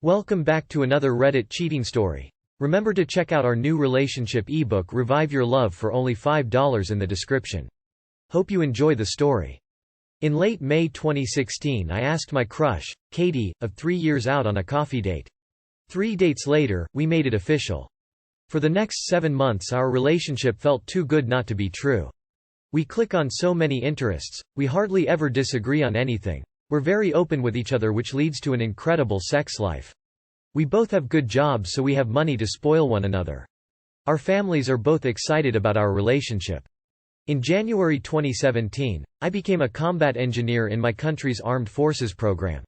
Welcome back to another Reddit cheating story. Remember to check out our new relationship ebook Revive Your Love for only $5 in the description. Hope you enjoy the story. In late May 2016 I asked my crush, Katie, of 3 years out on a coffee date. 3 dates later, we made it official. For the next 7 months our relationship felt too good not to be true. We click on so many interests, we hardly ever disagree on anything. We're very open with each other, which leads to an incredible sex life. We both have good jobs, so we have money to spoil one another. Our families are both excited about our relationship. In January 2017, I became a combat engineer in my country's armed forces program.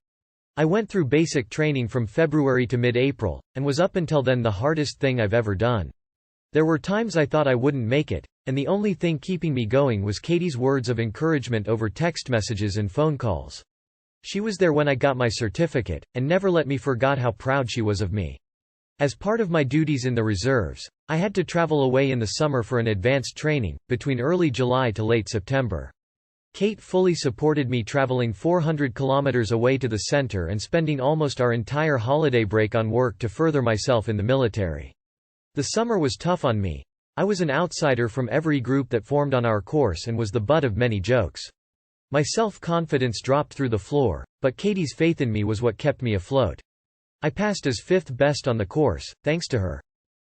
I went through basic training from February to mid-April, and was up until then the hardest thing I've ever done. There were times I thought I wouldn't make it, and the only thing keeping me going was Katie's words of encouragement over text messages and phone calls. She was there when I got my certificate, and never let me forget how proud she was of me. As part of my duties in the reserves, I had to travel away in the summer for an advanced training, between early July to late September. Kate fully supported me traveling 400 kilometers away to the center and spending almost our entire holiday break on work to further myself in the military. The summer was tough on me. I was an outsider from every group that formed on our course and was the butt of many jokes. My self-confidence dropped through the floor, but Katie's faith in me was what kept me afloat. I passed as 5th best on the course, thanks to her.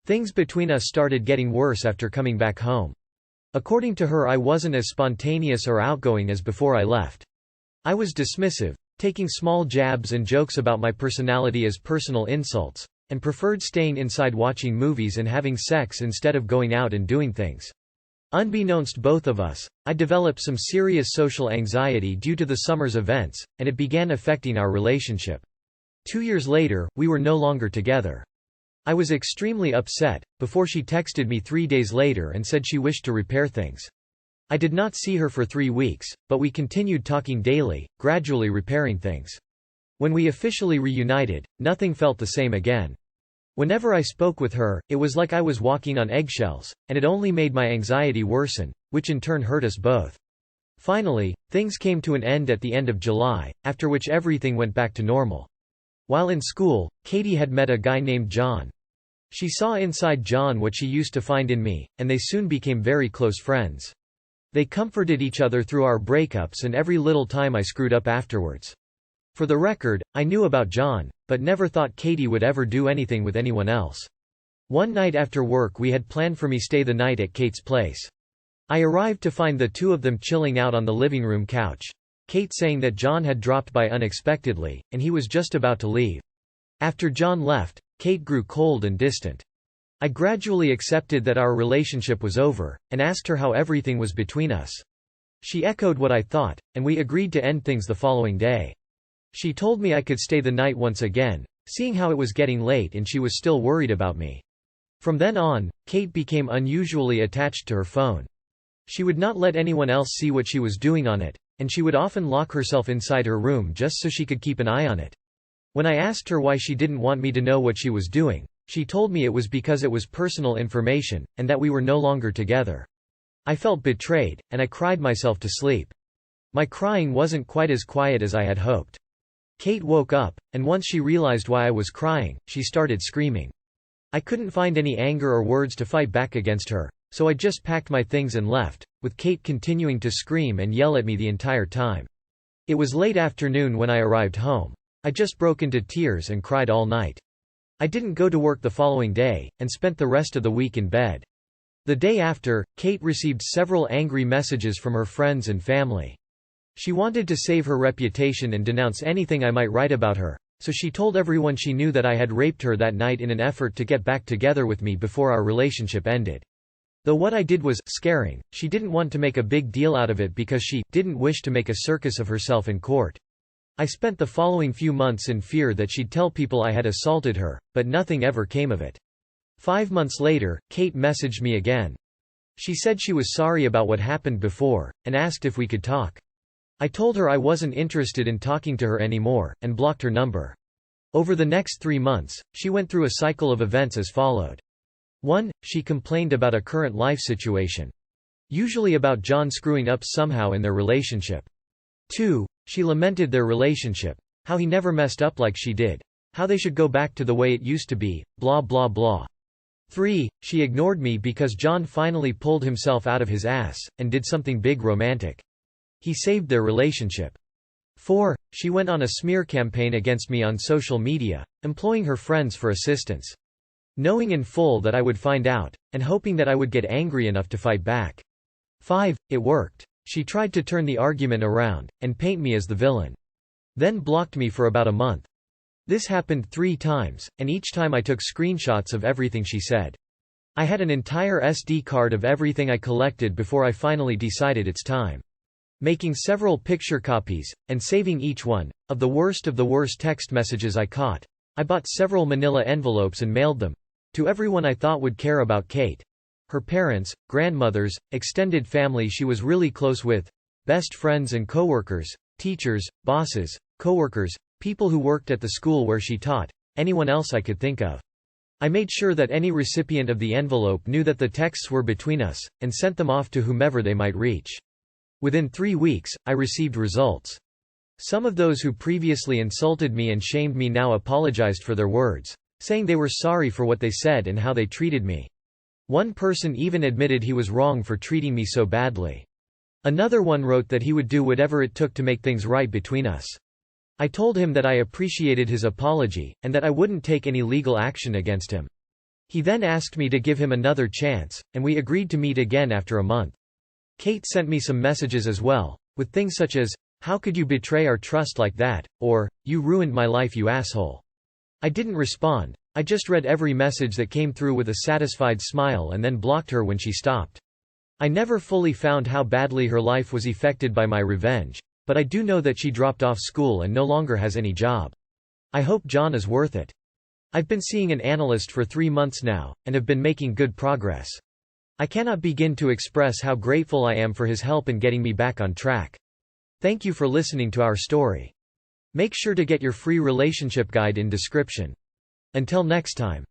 Things between us started getting worse after coming back home. According to her, I wasn't as spontaneous or outgoing as before I left. I was dismissive, taking small jabs and jokes about my personality as personal insults, and preferred staying inside watching movies and having sex instead of going out and doing things. Unbeknownst both of us, I developed some serious social anxiety due to the summer's events, and it began affecting our relationship. 2 years later, we were no longer together. I was extremely upset, before she texted me 3 days later and said she wished to repair things. I did not see her for 3 weeks, but we continued talking daily, gradually repairing things. When we officially reunited, nothing felt the same again. Whenever I spoke with her, it was like I was walking on eggshells, and it only made my anxiety worsen, which in turn hurt us both. Finally, things came to an end at the end of July, after which everything went back to normal. While in school, Katie had met a guy named John. She saw inside John what she used to find in me, and they soon became very close friends. They comforted each other through our breakups and every little time I screwed up afterwards. For the record, I knew about John, but never thought Katie would ever do anything with anyone else. One night after work we had planned for me to stay the night at Kate's place. I arrived to find the two of them chilling out on the living room couch. Kate saying that John had dropped by unexpectedly, and he was just about to leave. After John left, Kate grew cold and distant. I gradually accepted that our relationship was over, and asked her how everything was between us. She echoed what I thought, and we agreed to end things the following day. She told me I could stay the night once again, seeing how it was getting late and she was still worried about me. From then on, Kate became unusually attached to her phone. She would not let anyone else see what she was doing on it, and she would often lock herself inside her room just so she could keep an eye on it. When I asked her why she didn't want me to know what she was doing, she told me it was because it was personal information, and that we were no longer together. I felt betrayed, and I cried myself to sleep. My crying wasn't quite as quiet as I had hoped. Kate woke up, and once she realized why I was crying, she started screaming. I couldn't find any anger or words to fight back against her, so I just packed my things and left, with Kate continuing to scream and yell at me the entire time. It was late afternoon when I arrived home. I just broke into tears and cried all night. I didn't go to work the following day, and spent the rest of the week in bed. The day after, Kate received several angry messages from her friends and family. She wanted to save her reputation and denounce anything I might write about her, so she told everyone she knew that I had raped her that night in an effort to get back together with me before our relationship ended. Though what I did was scaring, she didn't want to make a big deal out of it because she didn't wish to make a circus of herself in court. I spent the following few months in fear that she'd tell people I had assaulted her, but nothing ever came of it. 5 months later, Kate messaged me again. She said she was sorry about what happened before, and asked if we could talk. I told her I wasn't interested in talking to her anymore, and blocked her number. Over the next 3 months, she went through a cycle of events as followed. 1. She complained about a current life situation. Usually about John screwing up somehow in their relationship. 2. She lamented their relationship, how he never messed up like she did. how they should go back to the way it used to be, blah blah blah. 3. She ignored me because John finally pulled himself out of his ass, and did something big romantic. He saved their relationship. 4. She went on a smear campaign against me on social media, employing her friends for assistance. Knowing in full that I would find out, and hoping that I would get angry enough to fight back. 5. It worked. She tried to turn the argument around, and paint me as the villain. Then blocked me for about a month. This happened 3 times, and each time I took screenshots of everything she said. I had an entire SD card of everything I collected before I finally decided it's time. Making several picture copies, and saving each one, of the worst text messages I caught. I bought several manila envelopes and mailed them to everyone I thought would care about Kate. Her parents, grandmothers, extended family she was really close with, best friends and coworkers, teachers, bosses, coworkers, people who worked at the school where she taught, anyone else I could think of. I made sure that any recipient of the envelope knew that the texts were between us, and sent them off to whomever they might reach. Within 3 weeks, I received results. Some of those who previously insulted me and shamed me now apologized for their words, saying they were sorry for what they said and how they treated me. One person even admitted he was wrong for treating me so badly. Another one wrote that he would do whatever it took to make things right between us. I told him that I appreciated his apology, and that I wouldn't take any legal action against him. He then asked me to give him another chance, and we agreed to meet again after a month. Kate sent me some messages as well, with things such as, "How could you betray our trust like that?" or, "You ruined my life, you asshole." I didn't respond. I just read every message that came through with a satisfied smile and then blocked her when she stopped. I never fully found how badly her life was affected by my revenge, but I do know that she dropped off school and no longer has any job. I hope John is worth it. I've been seeing an analyst for 3 months now, and have been making good progress. I cannot begin to express how grateful I am for his help in getting me back on track. Thank you for listening to our story. Make sure to get your free relationship guide in description. Until next time.